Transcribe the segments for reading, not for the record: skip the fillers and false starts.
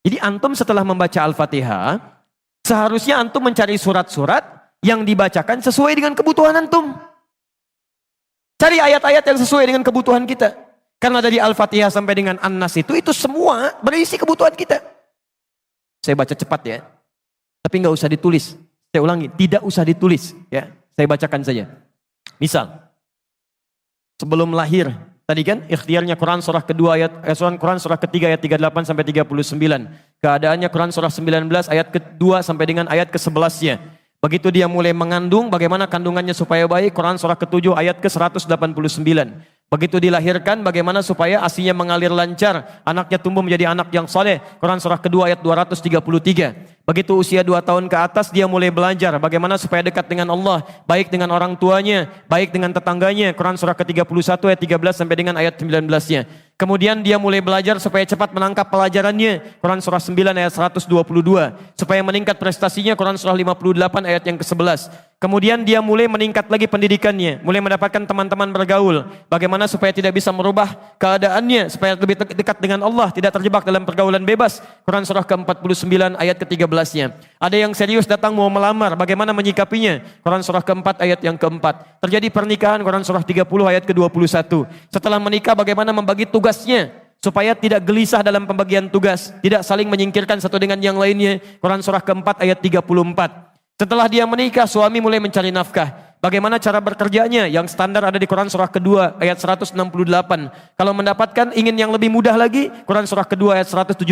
Jadi antum setelah membaca Al-Fatihah, seharusnya antum mencari surat-surat yang dibacakan sesuai dengan kebutuhan antum. Cari ayat-ayat yang sesuai dengan kebutuhan kita. Karena dari Al-Fatihah sampai dengan An-Nas itu semua berisi kebutuhan kita. Saya baca cepat ya. Tapi nggak usah ditulis. Saya ulangi, tidak usah ditulis. Ya, saya bacakan saja. Misal, sebelum lahir, tadi kan ikhtiarnya Quran surah kedua Quran surah ketiga ayat 38 sampai 39. Keadaannya Quran surah 19 ayat kedua sampai dengan ayat ke-11-nya. Begitu dia mulai mengandung, bagaimana kandungannya supaya baik, Quran surah ke-7 ayat ke-189. Begitu dilahirkan, bagaimana supaya ASInya mengalir lancar, anaknya tumbuh menjadi anak yang soleh, Quran surah kedua ayat 233. Begitu usia 2 tahun ke atas, dia mulai belajar bagaimana supaya dekat dengan Allah, baik dengan orang tuanya, baik dengan tetangganya, Quran surah ke-31 ayat 13 sampai dengan ayat 19-nya. Kemudian dia mulai belajar supaya cepat menangkap pelajarannya, Quran surah 9 ayat 122. Supaya meningkat prestasinya, Quran surah 58 ayat yang ke-11. Kemudian dia mulai meningkat lagi pendidikannya, mulai mendapatkan teman-teman bergaul. Bagaimana supaya tidak bisa merubah keadaannya, supaya lebih dekat dengan Allah, tidak terjebak dalam pergaulan bebas. Quran surah ke-49 ayat ke-13-nya. Ada yang serius datang mau melamar, bagaimana menyikapinya? Quran surah ke-4 ayat yang ke-4. Terjadi pernikahan, Quran surah 30 ayat ke-21. Setelah menikah, bagaimana membagi tugasnya supaya tidak gelisah dalam pembagian tugas, tidak saling menyingkirkan satu dengan yang lainnya. Quran surah ke-4 ayat 34. Setelah dia menikah, suami mulai mencari nafkah. Bagaimana cara bekerjanya? Yang standar ada di Quran surah kedua ayat 168. Kalau mendapatkan ingin yang lebih mudah lagi, Quran surah kedua ayat 172.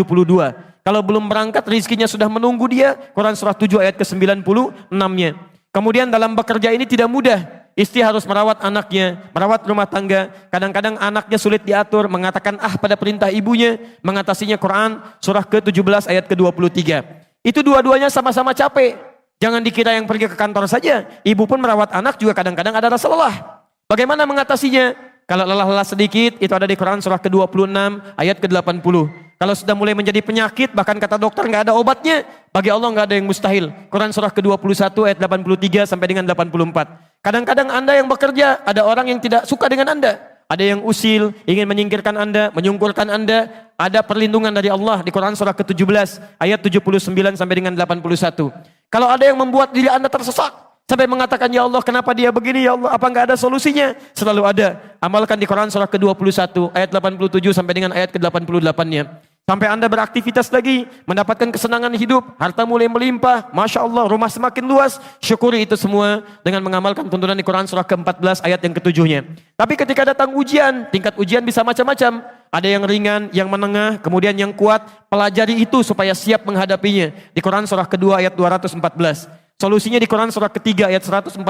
Kalau belum berangkat, rizkinya sudah menunggu dia, Quran surah 7 ayat ke-96-nya. Kemudian dalam bekerja ini tidak mudah. Istri harus merawat anaknya, merawat rumah tangga. Kadang-kadang anaknya sulit diatur, mengatakan pada perintah ibunya, mengatasinya Quran surah ke-17 ayat ke-23. Itu dua-duanya sama-sama capek. Jangan dikira yang pergi ke kantor saja. Ibu pun merawat anak juga kadang-kadang ada rasa lelah. Bagaimana mengatasinya? Kalau lelah-lelah sedikit, itu ada di Quran surah ke-26 ayat ke-80. Kalau sudah mulai menjadi penyakit, bahkan kata dokter nggak ada obatnya, bagi Allah nggak ada yang mustahil. Quran surah ke-21 ayat 83 sampai dengan 84. Kadang-kadang Anda yang bekerja, ada orang yang tidak suka dengan Anda. Ada yang usil, ingin menyingkirkan Anda, menyungkurkan Anda. Ada perlindungan dari Allah di Quran surah ke-17 ayat 79 sampai dengan 81. Kalau ada yang membuat diri Anda tersesat sampai mengatakan, ya Allah kenapa dia begini, ya Allah apa enggak ada solusinya? Selalu ada. Amalkan di Quran surah ke-21 ayat 87 sampai dengan ayat ke-88-nya. Sampai Anda beraktivitas lagi, mendapatkan kesenangan hidup, harta mulai melimpah, Masya Allah, rumah semakin luas, syukuri itu semua dengan mengamalkan tuntunan di Quran surah ke-14 ayat yang ke-7-nya. Tapi ketika datang ujian, tingkat ujian bisa macam-macam. Ada yang ringan, yang menengah, kemudian yang kuat, pelajari itu supaya siap menghadapinya. Di Quran surah kedua ayat 214. Solusinya di Quran surah ketiga ayat 142.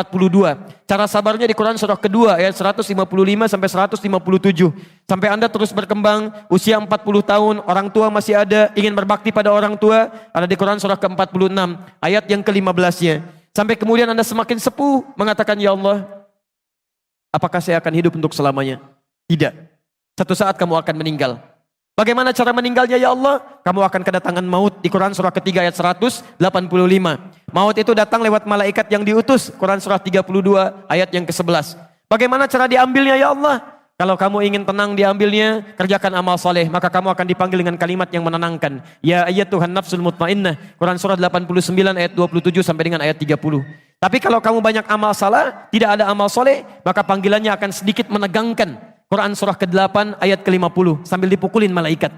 Cara sabarnya di Quran surah kedua ayat 155 sampai 157. Sampai Anda terus berkembang, usia 40 tahun, orang tua masih ada, ingin berbakti pada orang tua, ada di Quran surah ke-46 ayat yang ke-15-nya. Sampai kemudian Anda semakin sepuh mengatakan, ya Allah, apakah saya akan hidup untuk selamanya? Tidak. Satu saat kamu akan meninggal. Bagaimana cara meninggalnya ya Allah? Kamu akan kedatangan maut di Quran surah ketiga ayat 185. Maut itu datang lewat malaikat yang diutus. Quran surah 32 ayat yang ke-11. Bagaimana cara diambilnya ya Allah? Kalau kamu ingin tenang diambilnya, kerjakan amal soleh, maka kamu akan dipanggil dengan kalimat yang menenangkan. Ya ayyatuhan nafsul mutmainnah. Quran surah 89 ayat 27 sampai dengan ayat 30. Tapi kalau kamu banyak amal salah, tidak ada amal soleh, maka panggilannya akan sedikit menegangkan. Quran surah ke-8 ayat ke-50 sambil dipukulin malaikat.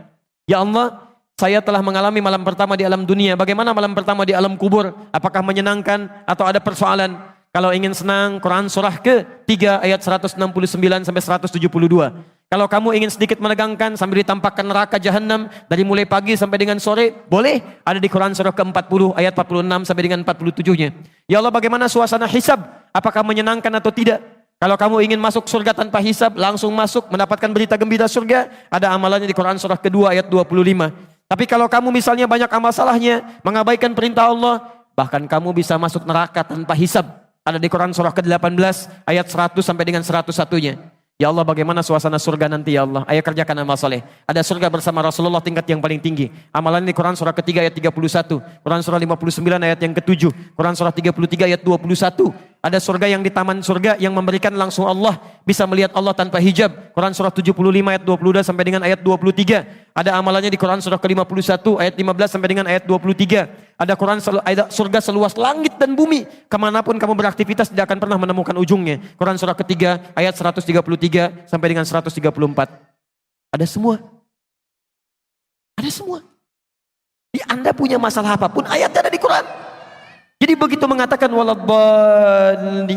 Ya Allah, saya telah mengalami malam pertama di alam dunia. Bagaimana malam pertama di alam kubur? Apakah menyenangkan atau ada persoalan? Kalau ingin senang, Quran surah ke-3 ayat 169 sampai 172. Kalau kamu ingin sedikit menegangkan sambil ditampakkan neraka jahanam dari mulai pagi sampai dengan sore, boleh. Ada di Quran surah ke-40 ayat 46 sampai dengan 47-nya. Ya Allah, bagaimana suasana hisab? Apakah menyenangkan atau tidak? Kalau kamu ingin masuk surga tanpa hisab, langsung masuk mendapatkan berita gembira surga, ada amalannya di Quran surah kedua ayat 25. Tapi kalau kamu misalnya banyak amal salahnya, mengabaikan perintah Allah, bahkan kamu bisa masuk neraka tanpa hisab. Ada di Quran surah ke-18 ayat 100 sampai dengan 101-nya. Ya Allah, bagaimana suasana surga nanti ya Allah? Ayo kerjakan amal saleh. Ada surga bersama Rasulullah tingkat yang paling tinggi. Amalan di Quran surah ketiga ayat 31, Quran surah 59 ayat yang ke-7, Quran surah 33 ayat 21. Ada surga yang di taman surga yang memberikan langsung Allah, bisa melihat Allah tanpa hijab. Quran surah 75 ayat 22 sampai dengan ayat 23. Ada amalannya di Quran surah ke-51 ayat 15 sampai dengan ayat 23. Ada ada surga seluas langit dan bumi. Kemanapun kamu beraktivitas tidak akan pernah menemukan ujungnya. Quran surah ketiga ayat 133 sampai dengan 134. Ada semua. Ada semua. Jadi Anda punya masalah apapun, ayatnya ada di Quran. Jadi begitu mengatakan waladhdallin,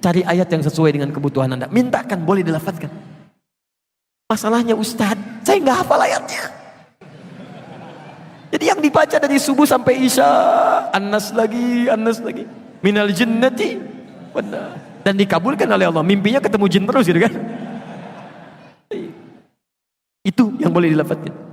cari ayat yang sesuai dengan kebutuhan Anda. Mintakan, boleh dilafadzkan. Masalahnya Ustadz, saya nggak hafal ayatnya. Jadi yang dibaca dari subuh sampai isya, An-Nas lagi, minal jinnati, dan dikabulkan oleh Allah. Mimpinya ketemu jin terus gitu kan. Itu yang boleh dilafadzkan.